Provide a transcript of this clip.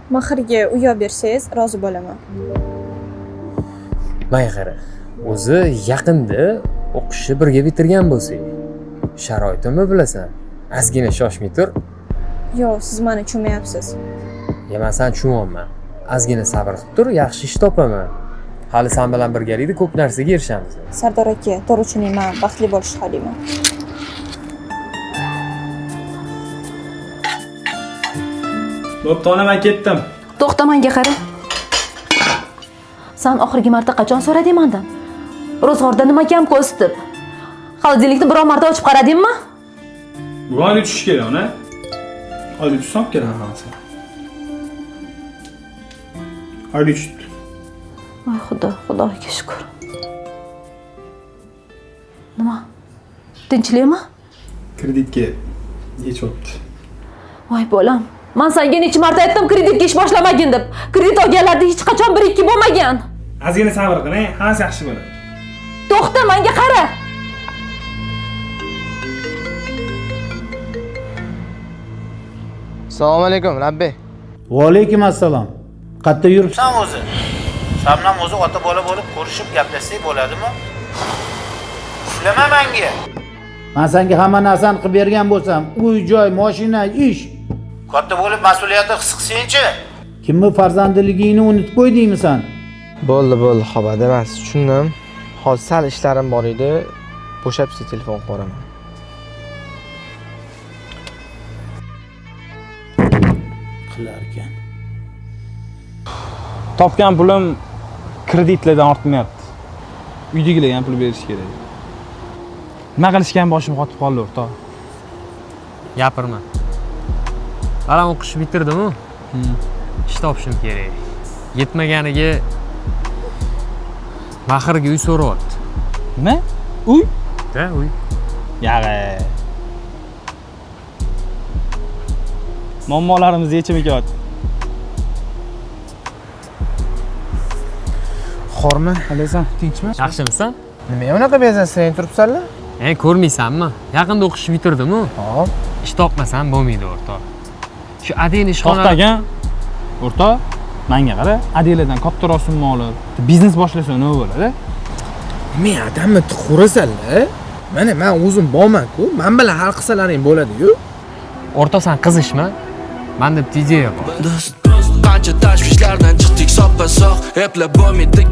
Mahrga uyo bersangiz rozi bo'laman. May qara. O'zi yaqinda o'qishni birga bitirgan bo'lsak, sharoitimni bilasan. Ozgina shoshmay tur. Yo'q, siz meni tushunmayapsiz. Men seni tushunyapman. Ozgina sabr qilib tur, yaxshi ish topaman. Hali sen bilan birgalikda ko'p narsaga erishamiz. Sardor aka, to'g'ri tushunayman, baxtli bo'lishni xohlayman. Bo'pti, ona, men ketdim. To'xta, menga qara. Sen oxirgi marta qachon so'rading mendan? Ro'zg'orda nima kam ko'rsatib? Xolodilnikni biror marta ochib qaradingmi? Bu oyda tushish kerak, ona. Oyda tushsam kerak hammasi. Oyda tushdi. Voy Xudo, Xudoga shukr. Nima? Tinchlikmi? Kreditga yechibdi. Voy bolam, men senga necha marta aytdim kreditga ish boshlamagin deb. Kredit olganlarda hech qachon 1-2 bo'lmagan. Ozgina sabr qiling, hammasi yaxshi bo'ladi. To'xta, menga qara. Assalomu alaykum, Rabbi. Va alaykum assalom. Qayerda yuribsan o'zi? Shabnam o'zi ota bola bo'lib ko'rishib gaplashsak bo'ladimi? Uflama menga. Men senga hamma narsani qilib bergan bo'lsam, uy, joy, mashina, ish. Katta bo'lib mas'uliyatni his qilsang-chi? Kimni farzandligingni unutib qo'ydingmi sen? Bo'ldi, xo'p, emas, tushundim. Hozir sal ishlarim bor edi. Bo'shab siz telefon qo'raman. Qilar ekan. Topgan pulim kreditlardan ortmayapti. Uydagilarga ham pul berish kerak. Nima qilishga ham boshim qotib qoldi, o'rtoq. Gapirma. Balam o'qishni bitirdim-ku. Ish topishim kerak. Yetmaganiga Mahrga uy so'rayapti. Nima? Uy? Da, uy. Yag'e. Muammolarimizni yechib ketyapti. Xormi? Qalaysan, tinchmi? Yaxshimisan? Nima unaqa bezansirang turibsanlar? Ko'rmaysanmi? Yaqinda o'qishni bitirdim-ku. Hop. Ish topmasam bo'lmaydi, o'rtoq. Shu Adin ishxona. To'xtagan. O'rtoq, menga qara, Adiladan kattaroq summa olib, biznes boshlasa nima bo'ladi? Men odamni tuxurasanlar. Mana men o'zim borman-ku, men bilan hal qilsalaring bo'ladi-yu. O'rtoq, sen qizishma. Menda bitta ideya bor. Qancha tashvishlardan chiqdik soppa-sog', eplab bo'lmaydi